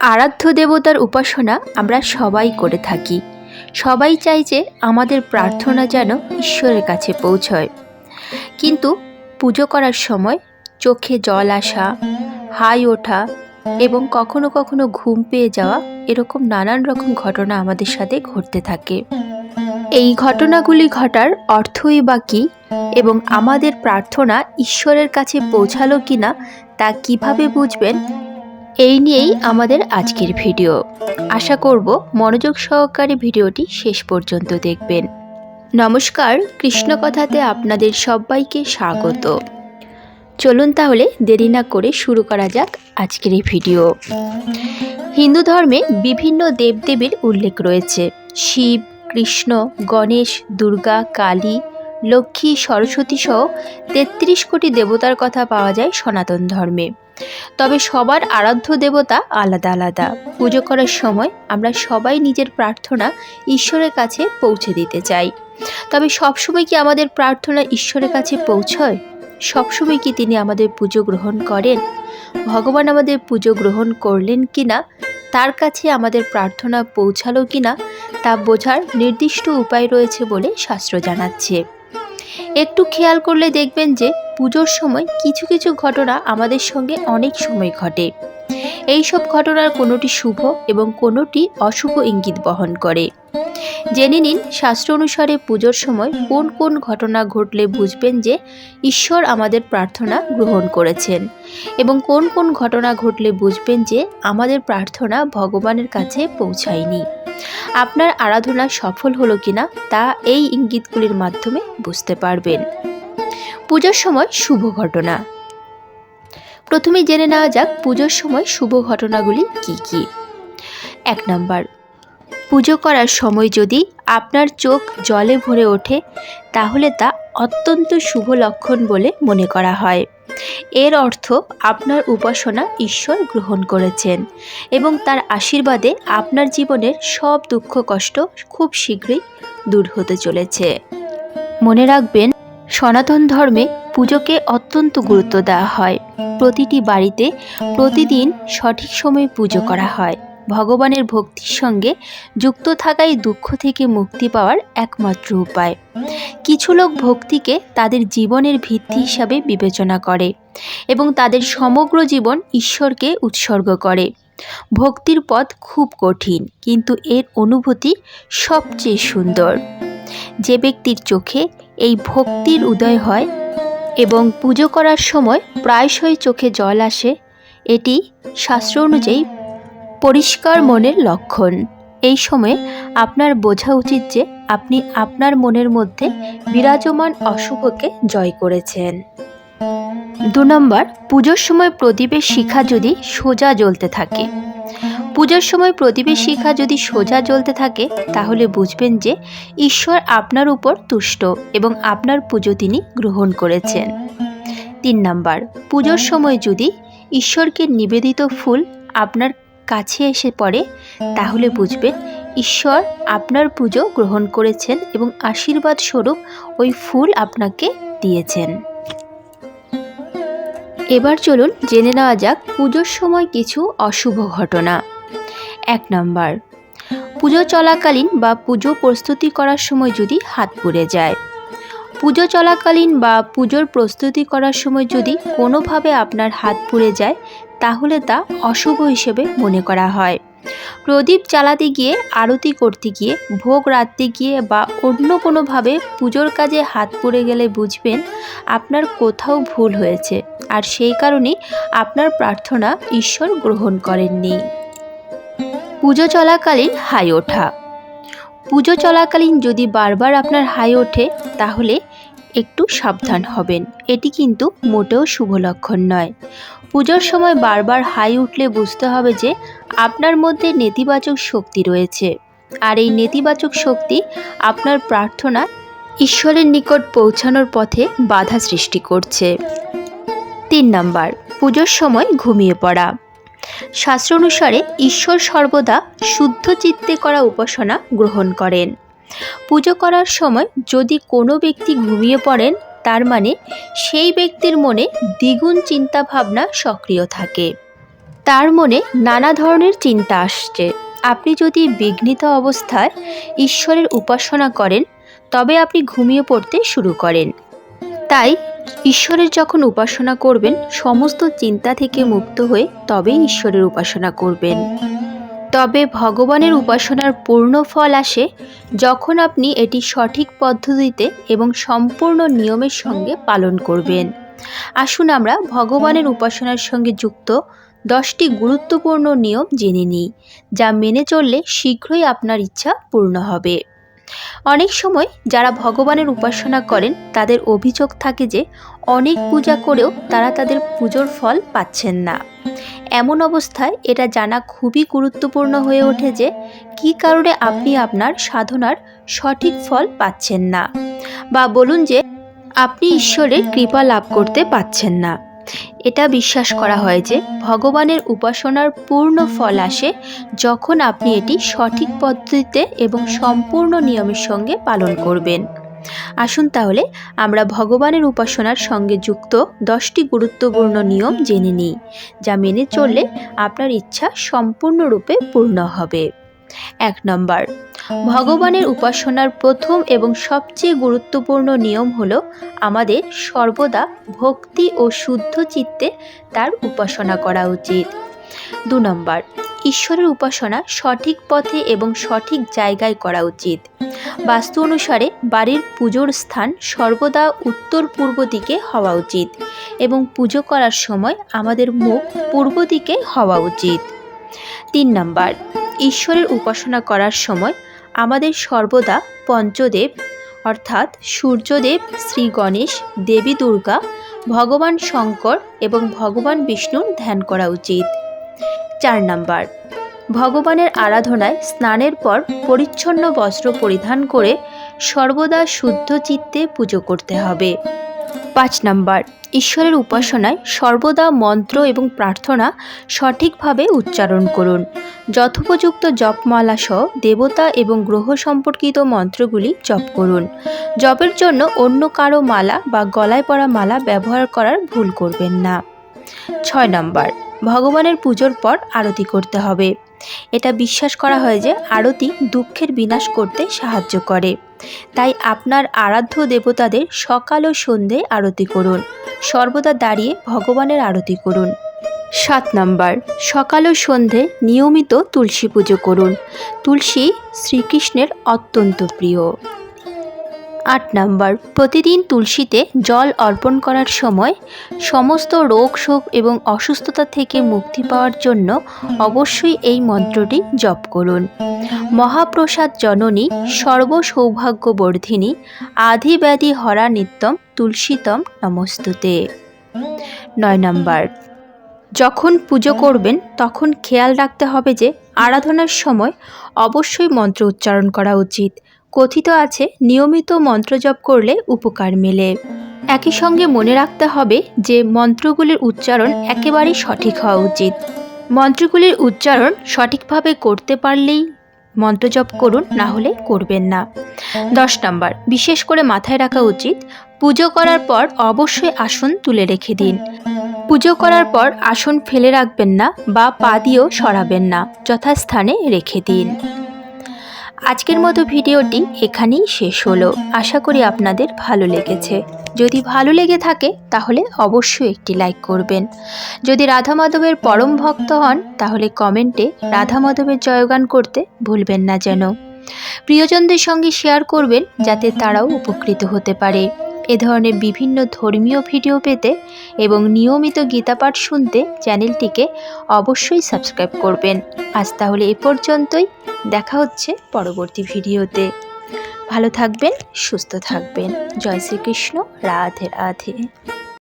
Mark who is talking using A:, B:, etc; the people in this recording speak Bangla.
A: আরাধ্য দেবতার উপাসনা আমরা সবাই করে থাকি। সবাই চাই যে আমাদের প্রার্থনা যেন ঈশ্বরের কাছে পৌঁছয়। কিন্তু পুজো করার সময় চোখে জল আসা, হাই ওঠা এবং কখনো কখনো ঘুম পেয়ে যাওয়া, এরকম নানান রকম ঘটনা আমাদের সাথে ঘটতে থাকে। এই ঘটনাগুলি ঘটার অর্থই বা কী এবং আমাদের প্রার্থনা ঈশ্বরের কাছে পৌঁছালো কিনা তা কিভাবে বুঝবেন, এই নিয়েই আমাদের আজকের ভিডিও। আশা করব মনোযোগ সহকারে ভিডিওটি শেষ পর্যন্ত দেখবেন। নমস্কার, কৃষ্ণকথাতে আপনাদের সবাইকে স্বাগত। চলুন তাহলে দেরি না করে শুরু করা যাক আজকের এই ভিডিও। হিন্দু ধর্মে বিভিন্ন দেবদেবীর উল্লেখ রয়েছে। শিব, কৃষ্ণ, গণেশ, দুর্গা, কালী, লক্ষ্মী, সরস্বতী সহ ৩৩ কোটি দেবতার কথা পাওয়া যায় সনাতন ধর্মে। তবে সবার আরাধ্য দেবতা আলাদা আলাদা। পুজো করার সময় আমরা সবাই নিজের প্রার্থনা ঈশ্বরের কাছে পৌঁছে দিতে চাই। তবে সবসময় কি আমাদের প্রার্থনা ঈশ্বরের কাছে পৌঁছয়? সবসময় কি তিনি আমাদের পুজো গ্রহণ করেন? ভগবান আমাদের পুজো গ্রহণ করলেন কিনা, তার কাছে আমাদের প্রার্থনা পৌঁছালো কিনা তা বোঝার নির্দিষ্ট উপায় রয়েছে বলে শাস্ত্র জানাচ্ছে। একটু খেয়াল করলে দেখবেন যে পুজোর সময় কিছু কিছু ঘটনা আমাদের সঙ্গে অনেক সময় ঘটে। এই সব ঘটনার কোনোটি শুভ এবং কোনোটি অশুভ ইঙ্গিত বহন করে। জেনে নিন শাস্ত্র অনুসারে পুজোর সময় কোন কোন ঘটনা ঘটলে বুঝবেন যে ঈশ্বর আমাদের প্রার্থনা গ্রহণ করেছেন এবং কোন কোন ঘটনা ঘটলে বুঝবেন যে আমাদের প্রার্থনা ভগবানের কাছে পৌঁছায়নি। আপনার আরাধনা সফল হলো কিনা তা এই ইঙ্গিতগুলির মাধ্যমে বুঝতে পারবেন। পুজোর সময় শুভ ঘটনা। প্রথমে জেনে নেওয়া যাক পুজোর সময় শুভ ঘটনাগুলি কি কি। ১ নম্বর, পুজো করার সময় যদি আপনার চোখ জলে ভরে ওঠে তাহলে তা অত্যন্ত শুভ লক্ষণ বলে মনে করা হয়। এর অর্থ আপনার উপাসনা ঈশ্বর গ্রহণ করেছেন এবং তার আশীর্বাদে আপনার জীবনের সব দুঃখ কষ্ট খুব শীঘ্রই দূর হতে চলেছে। মনে রাখবেন, সনাতন ধর্মে পুজোকে অত্যন্ত গুরুত্ব দেওয়া হয়। প্রতিটি বাড়িতে প্রতিদিন সঠিক সময়ে পুজো করা হয়। ভগবানের ভক্তির সঙ্গে যুক্ত থাকাই দুঃখ থেকে মুক্তি পাওয়ার একমাত্র উপায়। কিছু লোক ভক্তিকে তাদের জীবনের ভিত্তি হিসাবে বিবেচনা করে এবং তাদের সমগ্র জীবন ঈশ্বরকে উৎসর্গ করে। ভক্তির পথ খুব কঠিন, কিন্তু এর অনুভূতি সবচেয়ে সুন্দর। যে ব্যক্তির চোখে এই ভক্তির উদয় হয় এবং পুজো করার সময় প্রায়শই চোখে জল আসে, এটি শাস্ত্র অনুযায়ী পরিষ্কার মনের লক্ষণ। এই সময়ে আপনার বোঝা উচিত যে আপনি আপনার মনের মধ্যে বিরাজমান অশুভকে জয় করেছেন। ২ নম্বর, পুজোর সময় প্রদীপের শিখা যদি সোজা জ্বলতে থাকে। পুজোর সময় প্রদীপের শিখা যদি সোজা জ্বলতে থাকে তাহলে বুঝবেন যে ঈশ্বর আপনার উপর তুষ্ট এবং আপনার পুজো তিনি গ্রহণ করেছেন। ৩ নম্বর, পুজোর সময় যদি ঈশ্বরকে নিবেদিত ফুল আপনার কাছে এসে পড়ে তাহলে বুঝবেন ঈশ্বর আপনার পুজো গ্রহণ করেছেন এবং আশীর্বাদ স্বরূপ ওই ফুল আপনাকে দিয়েছেন। এবার চলুন জেনে নেওয়া যাক পুজোর সময় কিছু অশুভ ঘটনা। ১ নম্বর, পুজো চলাকালীন বা পুজো প্রস্তুতি করার সময় যদি হাত পুড়ে যায়। পুজো চলাকালীন বা পুজোর প্রস্তুতি করার সময় যদি কোনোভাবে আপনার হাত পুড়ে যায় তাহলে তা অশুভ হিসেবে মনে করা হয়। প্রদীপ জ্বালাতে গিয়ে, আরতি করতে গিয়ে, ভোগ রাঁধতে গিয়ে বা অন্য কোনোভাবে পুজোর কাজে হাত পুড়ে গেলে বুঝবেন আপনার কোথাও ভুল হয়েছে আর সেই কারণেই আপনার প্রার্থনা ঈশ্বর গ্রহণ করেননি। পুজো চলাকালীন হাই ওঠা। পুজো চলাকালীন যদি বারবার আপনার হাই ওঠে তাহলে একটু সাবধান হবেন। এটি কিন্তু মোটেও শুভ লক্ষণ নয়। পুজোর সময় বারবার হাই উঠলে বুঝতে হবে যে আপনার মধ্যে নেতিবাচক শক্তি রয়েছে আর এই নেতিবাচক শক্তি আপনার প্রার্থনা ঈশ্বরের নিকট পৌঁছানোর পথে বাধা সৃষ্টি করছে। ৩ নম্বর, পুজোর সময় ঘুমিয়ে পড়া। শাস্ত্র অনুসারে ঈশ্বর সর্বদা শুদ্ধ চিত্তে করা উপাসনা গ্রহণ করেন। পুজো করার সময় যদি কোনো ব্যক্তি ঘুমিয়ে পড়েন তার মানে সেই ব্যক্তির মনে দ্বিগুণ চিন্তা ভাবনা সক্রিয় থাকে। তার মনে নানা ধরনের চিন্তা আসছে। আপনি যদি বিঘ্নিত অবস্থায় ঈশ্বরের উপাসনা করেন তবে আপনি ঘুমিয়ে পড়তে শুরু করেন। তাই ঈশ্বরের যখন উপাসনা করবেন সমস্ত চিন্তা থেকে মুক্ত হয়ে তবেই ঈশ্বরের উপাসনা করবেন। তবে ভগবানের উপাসনার পূর্ণ ফল আসে যখন আপনি এটি সঠিক পদ্ধতিতে এবং সম্পূর্ণ নিয়মের সঙ্গে পালন করবেন। আসুন আমরা ভগবানের উপাসনার সঙ্গে যুক্ত 10টি গুরুত্বপূর্ণ নিয়ম জেনে নিই, যা মেনে চললে শীঘ্রই আপনার ইচ্ছা পূর্ণ হবে। অনেক সময় যারা ভগবানের উপাসনা করেন তাদের অভিযোগ থাকে যে অনেক পূজা করেও তারা তাদের পুজোর ফল পাচ্ছেন না। এমন অবস্থায় এটা জানা খুবই গুরুত্বপূর্ণ হয়ে ওঠে যে কী কারণে আপনি আপনার সাধনার সঠিক ফল পাচ্ছেন না, বা বলুন যে আপনি ঈশ্বরের কৃপা লাভ করতে পাচ্ছেন না। এটা বিশ্বাস করা হয় যে ভগবানের উপাসনার পূর্ণ ফল আসে যখন আপনি এটি সঠিক পদ্ধতিতে এবং সম্পূর্ণ নিয়মের সঙ্গে পালন করবেন। আসুন তাহলে আমরা ভগবানের উপাসনার সঙ্গে যুক্ত 10টি গুরুত্বপূর্ণ নিয়ম জেনে নিই, যা মেনে চললে আপনার ইচ্ছা সম্পূর্ণরূপে পূর্ণ হবে। 1 নম্বর, ভগবানের উপাসনার প্রথম এবং সবচেয়ে গুরুত্বপূর্ণ নিয়ম হলো আমাদের সর্বদা ভক্তি ও শুদ্ধ চিত্তে তার উপাসনা করা উচিত। 2 নম্বর, ঈশ্বরের উপাসনা সঠিক পথে এবং সঠিক জায়গায় করা উচিত। বাস্তু অনুসারে বাড়ির পুজোর স্থান সর্বদা উত্তর পূর্ব দিকে হওয়া উচিত এবং পুজো করার সময় আমাদের মুখ পূর্ব দিকে হওয়া উচিত। 3 নম্বর, ঈশ্বরের উপাসনা করার সময় আমাদের সর্বদা পঞ্চদেব অর্থাৎ সূর্যদেব, শ্রী গণেশ, দেবী দুর্গা, ভগবান শঙ্কর এবং ভগবান বিষ্ণুর ধ্যান করা উচিত। 4 নম্বর, ভগবানের আরাধনায় স্নানের পর পরিচ্ছন্ন বস্ত্র পরিধান করে সর্বদা শুদ্ধ চিত্তে পুজো করতে হবে। 5 নম্বর, ঈশ্বরের উপাসনায় সর্বদা মন্ত্র এবং প্রার্থনা সঠিকভাবে উচ্চারণ করুন। যথোপযুক্ত জপমালা সহ দেবতা এবং গ্রহ সম্পর্কিত মন্ত্রগুলি জপ করুন। জপের জন্য অন্য কারো মালা বা গলায় পরা মালা ব্যবহার করার ভুল করবেন না। 6 নম্বর, ভগবানের পুজোর পর আরতি করতে হবে। এটা বিশ্বাস করা হয় যে আরতি দুঃখের বিনাশ করতে সাহায্য করে। তাই আপনার আরাধ্য দেবতাদের সকাল ও সন্ধ্যে আরতি করুন। সর্বদা দাঁড়িয়ে ভগবানের আরতি করুন। 7 নম্বর, সকাল ও সন্ধ্যে নিয়মিত তুলসী পুজো করুন। তুলসী শ্রীকৃষ্ণের অত্যন্ত প্রিয়। 8 নম্বর, প্রতিদিন তুলসীতে জল অর্পণ করার সময় সমস্ত রোগ শোক এবং অসুস্থতা থেকে মুক্তি পাওয়ার জন্য অবশ্যই এই মন্ত্রটি জপ করুন। মহাপ্রসাদ জননী সর্ব সৌভাগ্যবর্ধিনী আধি ব্যাধি হরা নিত্যম তুলসীতম নমস্তুতে। 9 নম্বর, যখন পুজো করবেন তখন খেয়াল রাখতে হবে যে আরাধনার সময় অবশ্যই মন্ত্র উচ্চারণ করা উচিত। কথিত আছে নিয়মিত মন্ত্র জপ করলে উপকার মেলে। একই সঙ্গে মনে রাখতে হবে যে মন্ত্রগুলির উচ্চারণ একেবারেই সঠিক হওয়া উচিত। মন্ত্রগুলির উচ্চারণ সঠিকভাবে করতে পারলেই মন্ত্র জপ করুন, না হলে করবেন না। 10 নম্বর, বিশেষ করে মাথায় রাখা উচিত পুজো করার পর অবশ্যই আসন তুলে রেখে দিন। পুজো করার পর আসন ফেলে রাখবেন না বা পা দিয়েও সরাবেন না, যথাস্থানে রেখে দিন। আজকের মতো ভিডিওটি এখানেই শেষ হলো। আশা করি আপনাদের ভালো লেগেছে। যদি ভালো লেগে থাকে তাহলে অবশ্যই একটি লাইক করবেন। যদি রাধা মাধবের পরম ভক্ত হন তাহলে কমেন্টে রাধা মাধবের জয়গান করতে ভুলবেন না যেন। প্রিয়জনদের সঙ্গে শেয়ার করবেন যাতে তারাও উপকৃত হতে পারে। এ ধরনের বিভিন্ন ধর্মীয় ভিডিও পেতে এবং নিয়মিত গীতাপাঠ শুনতে চ্যানেলটিকে অবশ্যই সাবস্ক্রাইব করবেন। আজ তাহলে এ পর্যন্তই। দেখা হচ্ছে পরবর্তী ভিডিওতে। ভালো থাকবেন, সুস্থ থাকবেন। জয় শ্রীকৃষ্ণ। রাধে রাধে।